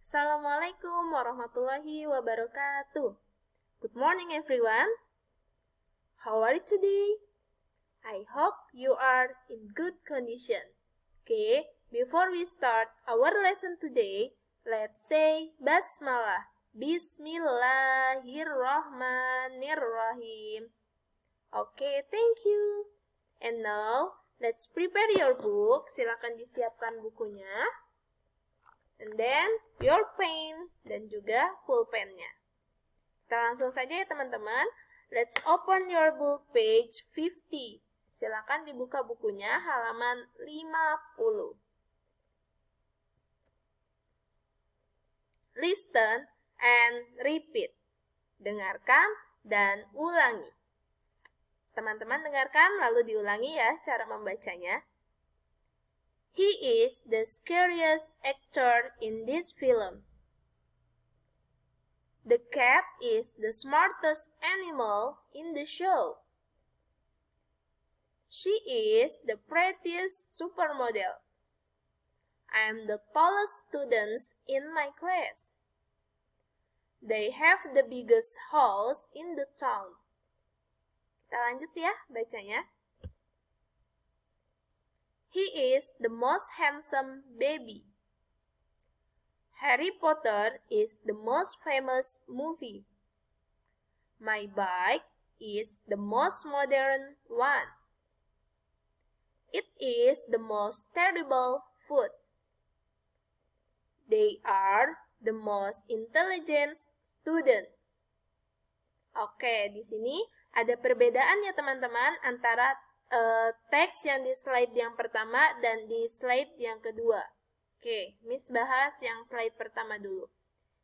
Assalamualaikum warahmatullahi wabarakatuh. Good morning everyone. How are you today? I hope you are in good condition. Okay, before we start our lesson today, let's say Basmalah. Bismillahirrahmanirrahim. Okay, thank you. And now, let's prepare your book. Silakan disiapkan bukunya. And then, your pen, dan juga pulpennya. Kita langsung saja ya teman-teman. Let's open your book page 50. Silakan dibuka bukunya halaman 50. Listen and repeat. Dengarkan dan ulangi. Teman-teman dengarkan lalu diulangi ya cara membacanya. He is the scariest actor in this film. The cat is the smartest animal in the show. She is the prettiest supermodel. I am the tallest student in my class. They have the biggest house in the town. Kita lanjut ya bacanya. He is the most handsome baby. Harry Potter is the most famous movie. My bike is the most modern one. It is the most terrible food. They are the most intelligent student. Oke, di sini ada perbedaan ya teman-teman antara teks yang di slide yang pertama dan di slide yang kedua. Oke, Miss bahas yang slide pertama dulu.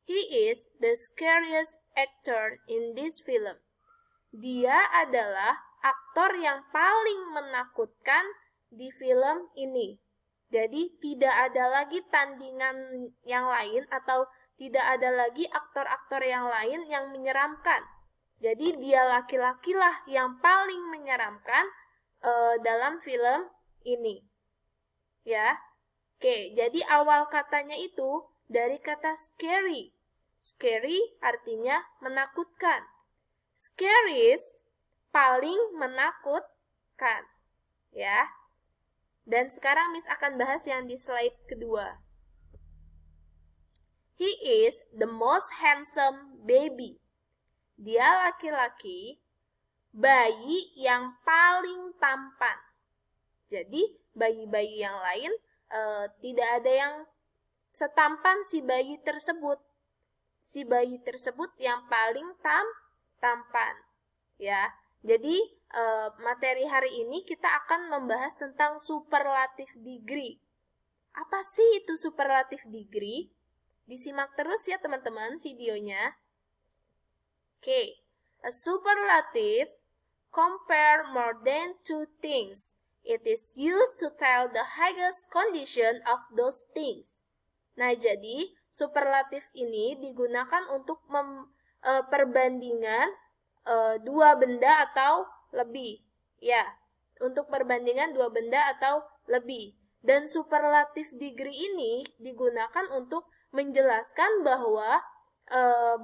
He is the scariest actor in this film. Dia adalah aktor yang paling menakutkan di film ini. Jadi tidak ada lagi tandingan yang lain atau tidak ada lagi aktor-aktor yang lain yang menyeramkan. Jadi dia laki-laki lah yang paling menyeramkan dalam film ini. Ya. Oke, jadi awal katanya itu dari kata scary. Scary artinya menakutkan. Scariest paling menakutkan. Ya. Dan sekarang Miss akan bahas yang di slide kedua. He is the most handsome baby. Dia laki-laki, bayi yang paling tampan. Jadi, bayi-bayi yang lain tidak ada yang setampan si bayi tersebut. Si bayi tersebut yang paling tampan. Ya. Jadi, materi hari ini kita akan membahas tentang superlative degree. Apa sih itu superlative degree? Disimak terus ya teman-teman videonya. Oke. A superlative compare more than two things. It is used to tell the highest condition of those things. Nah, jadi superlatif ini digunakan untuk perbandingan dua benda atau lebih. Ya, untuk perbandingan dua benda atau lebih. Dan superlatif degree ini digunakan untuk menjelaskan bahwa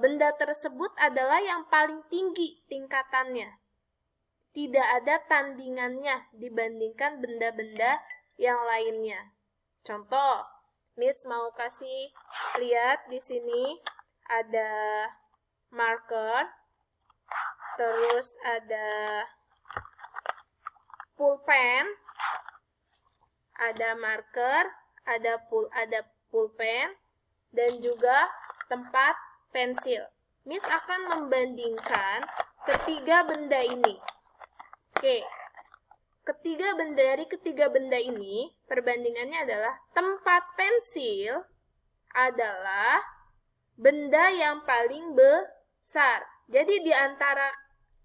benda tersebut adalah yang paling tinggi tingkatannya. Tidak ada tandingannya dibandingkan benda-benda yang lainnya. Contoh, Miss mau kasih lihat di sini ada marker, terus ada pulpen, ada marker, ada pulpen, dan juga tempat pensil. Miss akan membandingkan ketiga benda ini. Oke, dari ketiga benda ini, perbandingannya adalah tempat pensil adalah benda yang paling besar. Jadi di antara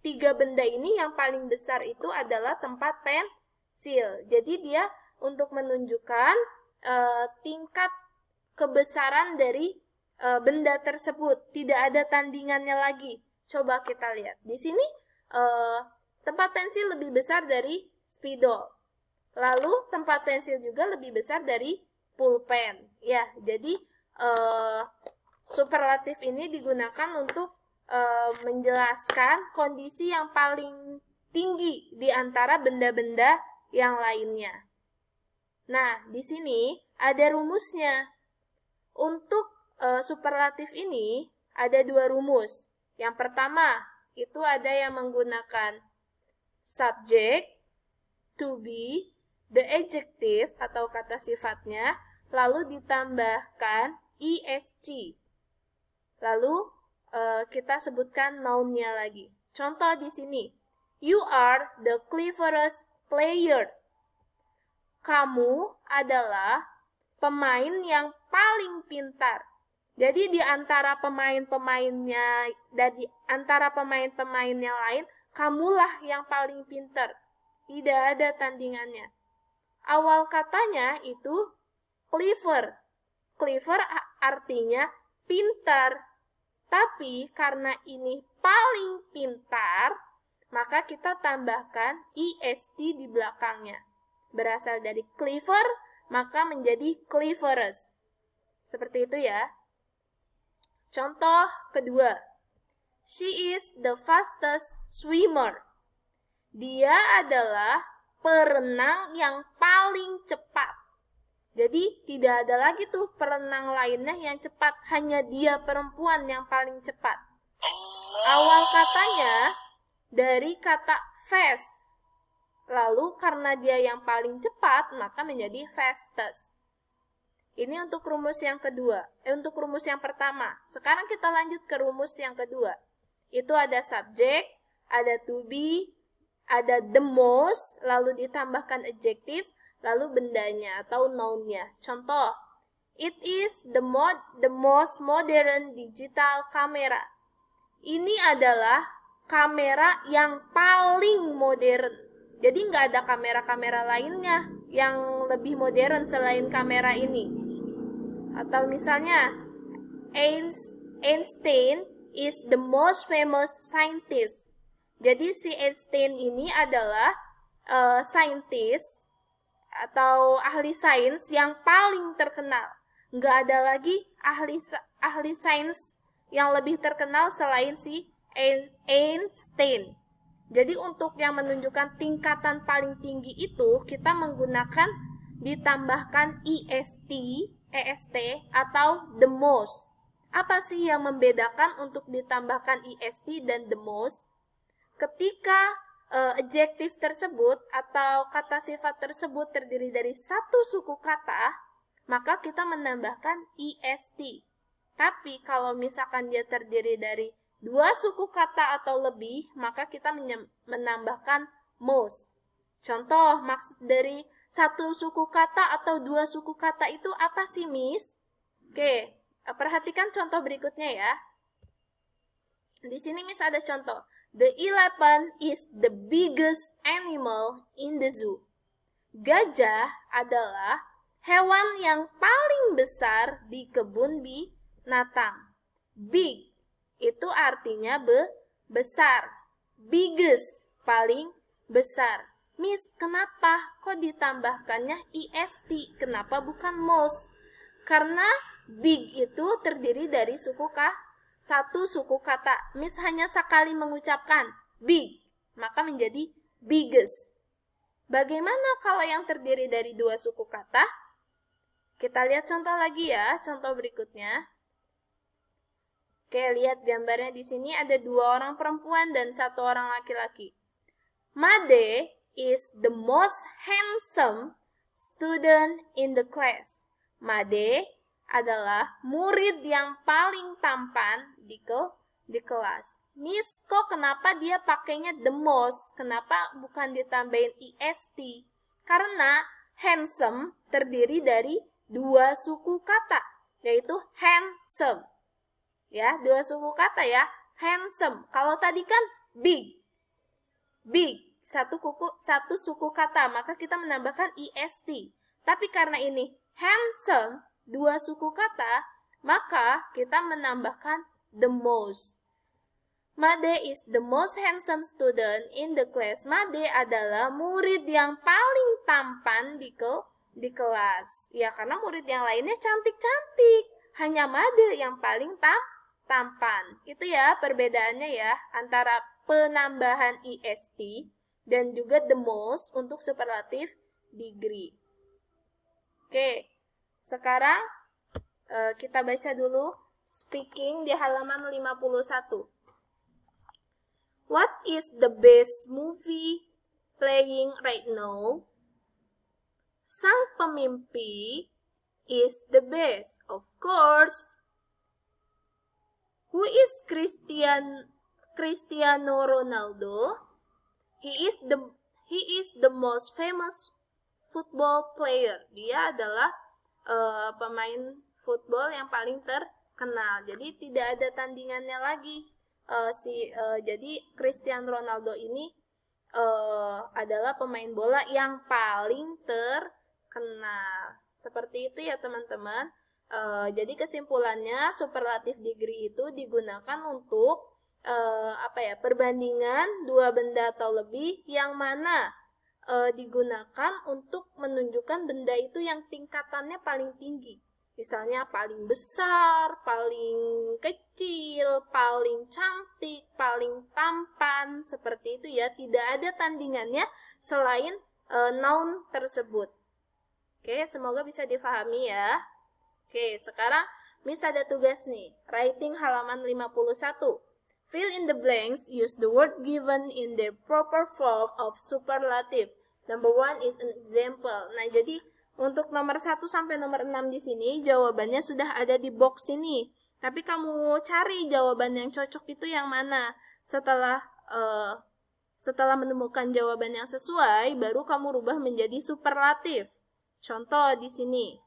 tiga benda ini yang paling besar itu adalah tempat pensil. Jadi dia untuk menunjukkan tingkat kebesaran dari benda tersebut. Tidak ada tandingannya lagi. Coba kita lihat. Di sini tempat pensil lebih besar dari spidol. Lalu tempat pensil juga lebih besar dari pulpen. Ya, jadi superlatif ini digunakan untuk menjelaskan kondisi yang paling tinggi di antara benda-benda yang lainnya. Nah, di sini ada rumusnya. Untuk superlatif ini ada dua rumus. Yang pertama, itu ada yang menggunakan subject, to be, the adjective atau kata sifatnya, lalu ditambahkan est. Lalu kita sebutkan noun-nya lagi. Contoh di sini, you are the cleverest player. Kamu adalah pemain yang paling pintar. Jadi di antara pemain-pemainnya, dari antara pemain-pemain yang lain, kamulah yang paling pintar. Tidak ada tandingannya. Awal katanya itu clever. Clever artinya pintar. Tapi karena ini paling pintar, maka kita tambahkan est di belakangnya. Berasal dari clever, maka menjadi cleverest. Seperti itu ya. Contoh kedua. She is the fastest swimmer. Dia adalah perenang yang paling cepat. Jadi tidak ada lagi tuh perenang lainnya yang cepat, hanya dia perempuan yang paling cepat. Awal katanya dari kata fast. Lalu karena dia yang paling cepat, maka menjadi fastest. Ini untuk rumus yang kedua, untuk rumus yang pertama. Sekarang kita lanjut ke rumus yang kedua. Itu ada subject, ada to be, ada the most, lalu ditambahkan adjective, lalu bendanya atau noun-nya. Contoh, it is the most modern digital camera. Ini adalah kamera yang paling modern. Jadi nggak ada kamera-kamera lainnya yang lebih modern selain kamera ini. Atau misalnya, Einstein is the most famous scientist. Jadi si Einstein ini adalah scientist atau ahli sains yang paling terkenal. Nggak ada lagi ahli sains yang lebih terkenal selain si Einstein. Jadi untuk yang menunjukkan tingkatan paling tinggi itu, kita menggunakan ditambahkan est atau the most. Apa sih yang membedakan untuk ditambahkan est dan the most? Ketika adjektif tersebut atau kata sifat tersebut terdiri dari satu suku kata, maka kita menambahkan est. Tapi kalau misalkan dia terdiri dari dua suku kata atau lebih, maka kita menambahkan most. Contoh, maksud dari satu suku kata atau dua suku kata itu apa sih, Miss? Oke, perhatikan contoh berikutnya ya. Di sini Miss ada contoh. The elephant is the biggest animal in the zoo. Gajah adalah hewan yang paling besar di kebun binatang. Big itu artinya besar. Biggest, paling besar. Miss, kenapa kok ditambahkannya est? Kenapa bukan most? Karena big itu terdiri dari satu suku kata. Miss hanya sekali mengucapkan big, maka menjadi biggest. Bagaimana kalau yang terdiri dari dua suku kata? Kita lihat contoh lagi ya, contoh berikutnya. Oke, lihat gambarnya di sini ada dua orang perempuan dan satu orang laki-laki. Made is the most handsome student in the class. Made adalah murid yang paling tampan di kelas. Miss, kok kenapa dia pakainya the most? Kenapa bukan ditambahin est? Karena handsome terdiri dari dua suku kata, yaitu handsome. Ya, dua suku kata ya, handsome. Kalau tadi kan big, satu suku kata, maka kita menambahkan est. Tapi karena ini handsome, dua suku kata, maka kita menambahkan the most. Made is the most handsome student in the class. Made adalah murid yang paling tampan di kelas. Ya, karena murid yang lainnya cantik-cantik. hanya Mother yang paling tampan. Itu ya perbedaannya ya antara penambahan est dan juga the most untuk superlative degree. Oke, sekarang kita baca dulu speaking di halaman 51. What is the best movie playing right now? Sang Pemimpi is the best, of course. Who is Cristiano Ronaldo? He is the most famous football player. Dia adalah pemain football yang paling terkenal. Jadi tidak ada tandingannya lagi. Jadi Cristiano Ronaldo ini adalah pemain bola yang paling terkenal. Seperti itu ya teman-teman. Jadi kesimpulannya superlative degree itu digunakan untuk perbandingan dua benda atau lebih yang mana digunakan untuk menunjukkan benda itu yang tingkatannya paling tinggi. Misalnya paling besar, paling kecil, paling cantik, paling tampan, seperti itu ya. Tidak ada tandingannya selain noun tersebut. Oke, semoga bisa difahami ya. Oke, sekarang Miss ada tugas nih. Writing halaman 51. Fill in the blanks, use the word given in their proper form of superlative. Number 1 is an example. Nah, jadi untuk nomor 1 sampai nomor 6 di sini, jawabannya sudah ada di box ini. Tapi kamu cari jawaban yang cocok itu yang mana. Setelah menemukan jawaban yang sesuai, baru kamu rubah menjadi superlatif. Contoh di sini.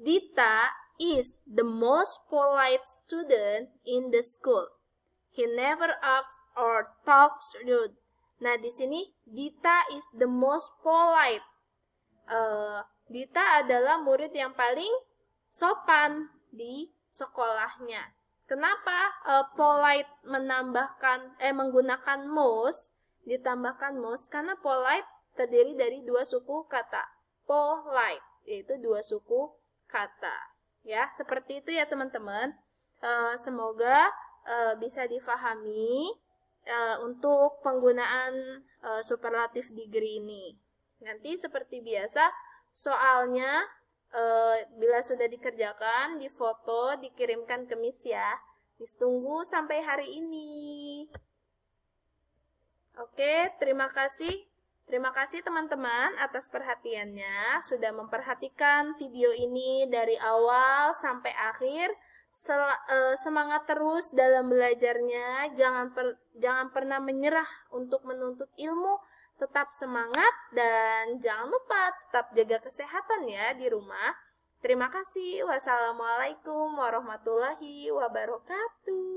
Dita is the most polite student in the school. He never asks or talks rude. Nah, di sini Dita is the most polite. Dita adalah murid yang paling sopan di sekolahnya. Kenapa polite menggunakan most ditambahkan most? Karena polite terdiri dari dua suku kata. Polite, yaitu dua suku kata. Ya, seperti itu ya teman-teman. Semoga bisa difahami untuk penggunaan superlative degree ini. Nanti seperti biasa, soalnya bila sudah dikerjakan, difoto, dikirimkan ke Miss ya. Miss tunggu sampai hari ini. Oke, terima kasih. Terima kasih teman-teman atas perhatiannya, sudah memperhatikan video ini dari awal sampai akhir. Semangat terus dalam belajarnya, jangan pernah menyerah untuk menuntut ilmu, tetap semangat dan jangan lupa tetap jaga kesehatan ya di rumah. Terima kasih. Wassalamualaikum warahmatullahi wabarakatuh.